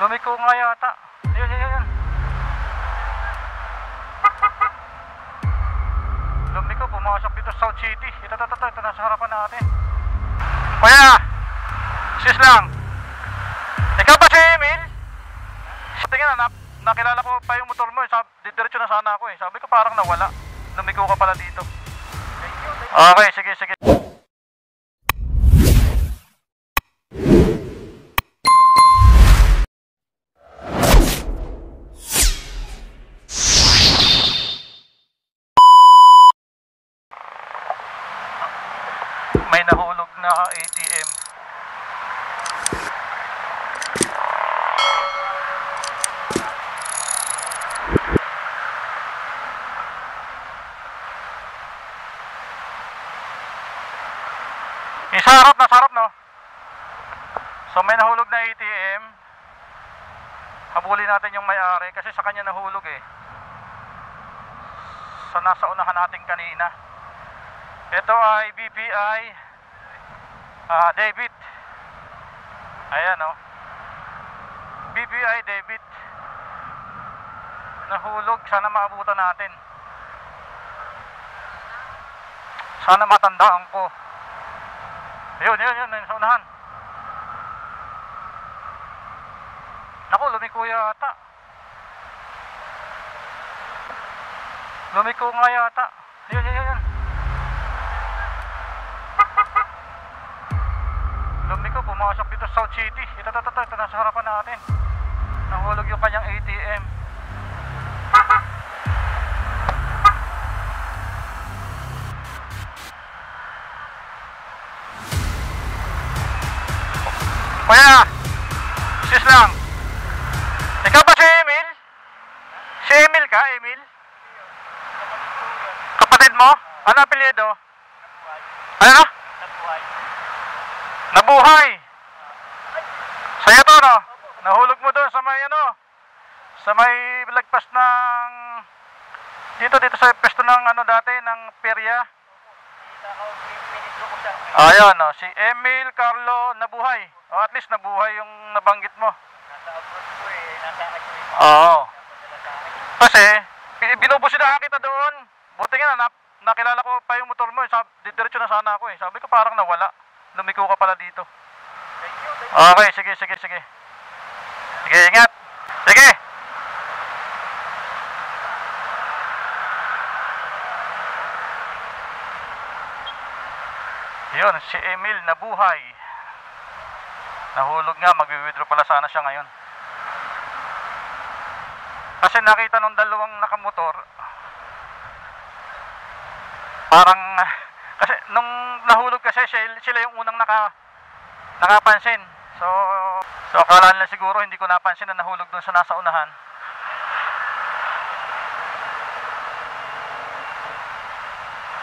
Lumiko nga yata. Yun. Lumiko, pumasok dito sa South City. Ito, nasa harapan natin. Kuya, sis lang. Ikaw ba si Emil? Tingnan na, nakilala ko pa yung motor mo. Diretso na sana ako eh. Sabi ko parang nawala. Lumiko ka pala dito. Okay, sige. May nahulog na ATM. Nasa harap no? So may nahulog na ATM. Habulin natin yung may-ari kasi sa kanya nahulog eh. So nasa unahan natin kanina. Ito ay BPI David. Ayan o. BPI David. Nahulog. Sana maabutan natin. Sana matandaan ko. Yun, sa unahan. Naku, lumiko yata. Lumiko nga yata. Yun. Lumiko, pumasok dito sa South City. Ito, nasa harapan natin. Nahulog yung kanyang ATM. Kuya, sis lang. Ikaw ba si Emil? Si Emil ka, Emil? Kapatid mo? Ano apelyido? Ano? Nabuhay. Sa'yo to, no? Nahulog mo doon sa may sa may lagpas ng dito sa pesto ng dati ng perya. Ayan, no? Si Emil Carlo Nabuhay. O at least nabuhay yung nabanggit mo. Nasa abroad ko eh. Nasa Oo. Kasi binubusin na kita doon. Buti nga nakilala ko pa yung motor mo. Diretso na sana ako eh. Sabi ko parang nawala. Lumiko ka pala dito. Okay, sige. Sige, ingat. Sige. Yun, si Emil Nabuhay. Nahulog nga, magwi-withdraw pala sana siya ngayon. Kasi nakita nung dalawang nakamotor, parang, kasi nung nahulog kasi sila yung unang nakapansin. So akala nila siguro hindi ko napansin na nahulog dun sa nasa unahan.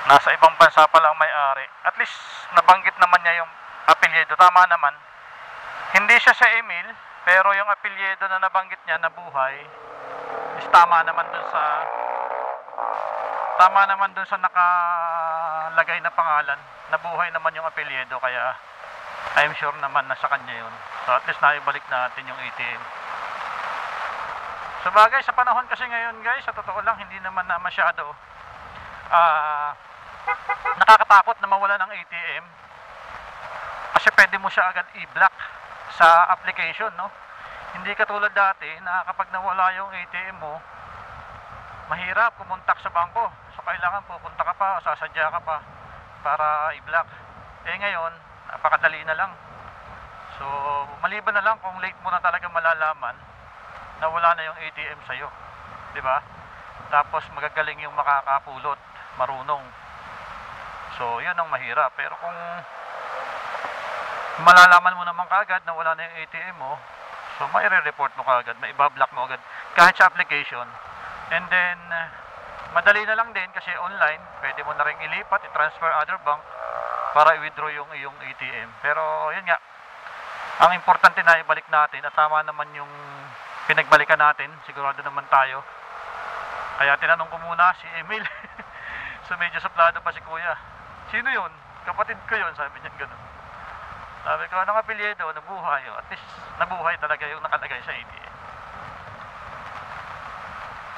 Nasa ibang bansa pa lang may-ari. At least nabanggit naman niya yung apelyido. Tama naman. Hindi siya sa Emil, pero yung apelyido na nabanggit niya na Buhay is tama naman dun sa nakalagay na pangalan. Nabuhay naman yung apelyido, kaya I'm sure naman na sa kanya yun. So at least naibalik natin yung ATM. So bagay, sa panahon kasi ngayon guys, sa totoo lang, hindi naman na masyado nakakatakot na mawala ng ATM. Kasi pwede mo siya agad i-block sa application, no? Hindi katulad dati na kapag nawala yung ATM mo, mahirap kumontak sa bangko. So kailangan pupunta ka pa, sasadya ka pa para i-block. Eh ngayon, napakadali na lang. So maliban na lang kung late mo na talaga malalaman na wala na yung ATM sa'yo, di ba? Tapos magagaling yung makakapulot, marunong. So yun ang mahirap. Pero kung malalaman mo naman kaagad na wala na yung ATM mo, so maire-report mo kaagad, maibablock mo agad kahit sa application. And then madali na lang din kasi online, pwede mo na rin ilipat, i-transfer other bank para i-withdraw yung iyong ATM. Pero yun nga, ang importante na ibalik natin at tama naman yung pinagbalikan natin, sigurado naman tayo. Kaya tinanong ko muna si Emil. So medyo suplado pa si kuya. Sino yun? Kapatid ko yun, sabi niya gano'n. Sabi ko, anong apelyido? Nabuhay. At least nabuhay talaga yung nakalagay sa ATM.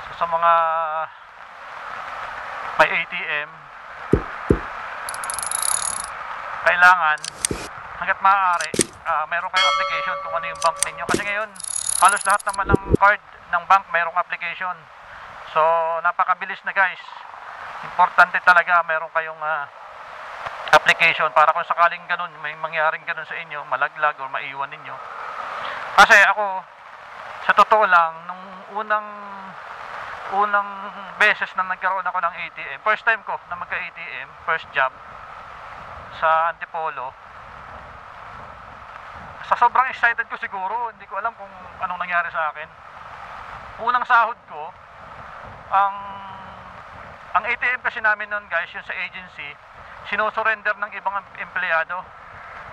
So, sa mga may ATM, kailangan hanggat maaari mayroon kayong application kung ano yung bank ninyo. Kasi ngayon, halos lahat naman ng card ng bank mayroong application. So, napakabilis na guys. Importante talaga mayroon kayong application para kung sakaling ganun, may mangyaring ganun sa inyo, malaglag o maiwan ninyo. Kasi ako, sa totoo lang, nung unang beses na nagkaroon ako ng ATM, first time ko na magka-ATM, first job sa Antipolo, sa sobrang excited ko siguro, hindi ko alam kung anong nangyari sa akin. Unang sahod ko, ang ATM kasi namin noon guys, yung sa agency, sinosurrender ng ibang empleyado,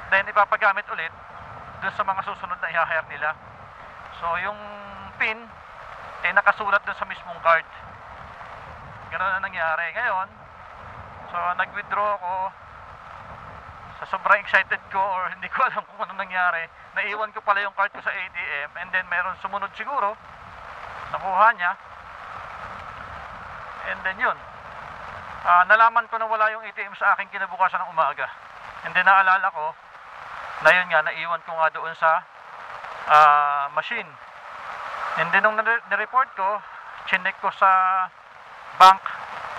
then ipapagamit ulit dun sa mga susunod na i-hire nila. So yung PIN nakasulat dun sa mismong card. Ganun na nangyari ngayon. So nag-withdraw ako. Sa sobrang excited ko, or hindi ko alam kung ano nangyari, naiwan ko pala yung card ko sa ATM, and then meron sumunod siguro, nakuha niya, and then yun, nalaman ko na wala yung ATM sa akin kinabukasan ng umaga. And then naalala ko na yun nga, naiwan ko nga doon sa machine. And then nung na-report ko, chinek ko sa bank,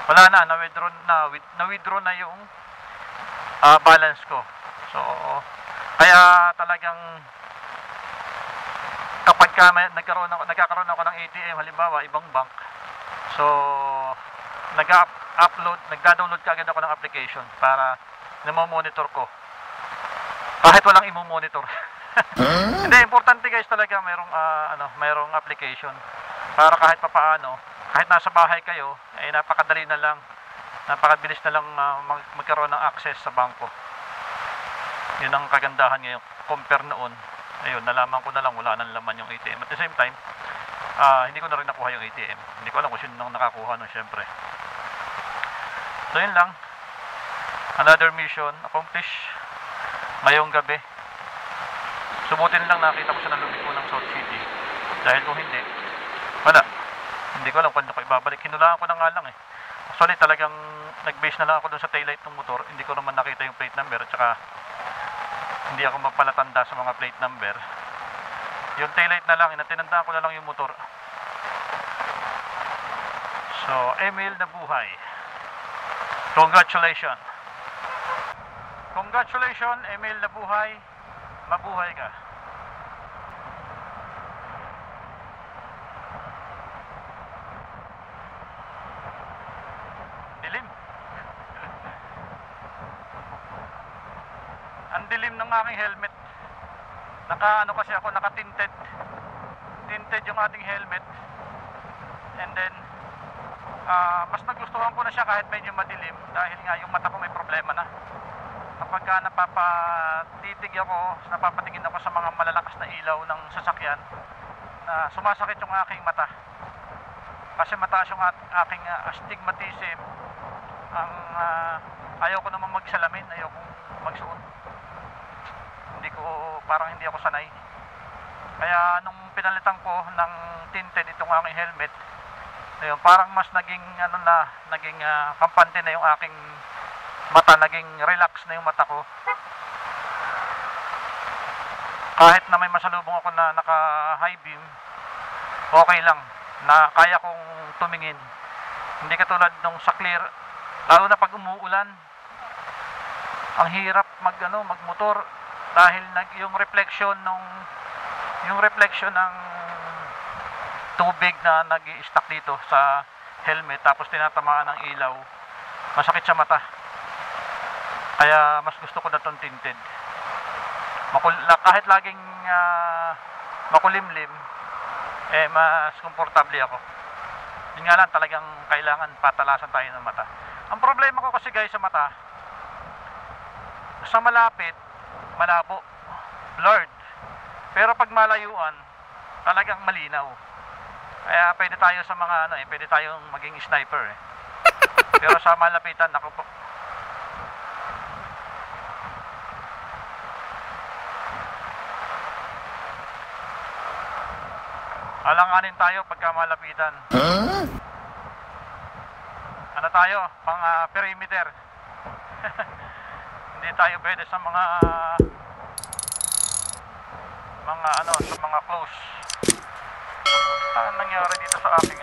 wala na, na-withdraw na yung balance ko. So kaya talagang kapag nagkakaroon ako ng ATM, halimbawa ibang bank, so nagda-download kaagad ako ng application para monitor ko kahit walang imo-monitor. Hindi, importante guys talaga mayroong application para kahit papaano, kahit nasa bahay kayo, ay napakadali na lang, napakabilis na lang magkaroon ng access sa bangko. Yun ang kagandahan ngayon compare noon. Ayun, nalaman ko na lang wala nang laman yung ATM. At the same time, hindi ko na rin nakuha yung ATM. Hindi ko alam kung sino nang nakakuha nun, syempre. So yun lang, another mission accomplished ngayong gabi. Subutin lang, nakita ko siya na lumiko ng South City. Dahil kung hindi, wala, hindi ko alam kung ano ko ibabalik. Hinulaan ko na nga lang eh. Actually talagang nag-base na lang ako dun sa taillight ng motor. Hindi ko naman nakita yung plate number, at saka hindi ako mapalatanda sa mga plate number. Yung taillight na lang, inatinandaan ko na lang yung motor. So, Emil Nabuhay, congratulations. Congratulations, Emil Nabuhay. Mabuhay ka. Dilim. Ang dilim ng aking helmet. Kasi ako, naka-tinted. Tinted yung ating helmet. And then mas nagustuhan ko na siya kahit medyo madilim, dahil nga yung mata ko may problema na. Kapag napapatingin ako sa mga malalakas na ilaw ng sasakyan, na sumasakit yung aking mata. Kasi mataas yung aking astigmatism. Ayaw ko naman magsalamin, ayaw kong magsuot. Parang hindi ako sanay. Kaya nung pinalitan ko ng tinted itong aking helmet, ayun, parang mas naging kampante na yung aking mata, naging relax na yung mata ko. Kahit na may masalubong ako na naka high beam, okay lang, na kaya kong tumingin. Hindi katulad nung sa clear, lalo na pag umuulan, ang hirap magmotor, dahil yung reflection ng tubig na nag-i-stack dito sa helmet, tapos tinatamaan ng ilaw, masakit sa mata. Kaya mas gusto ko na itong tinted. Kahit laging makulimlim, mas komportable ako. Yun nga lang, talagang kailangan patalasan tayo ng mata. Ang problema ko kasi guys sa mata, sa malapit, malabo, blurred. Pero pag malayuan, talagang malinaw. Kaya pwede tayo sa mga pwede tayong maging sniper eh. Pero sa malapitan, ako po. Alanganin tayo pagka malapitan. Ano tayo? Pang perimeter. Hindi tayo pwede sa mga sa mga close. Ano nangyari dito sa aking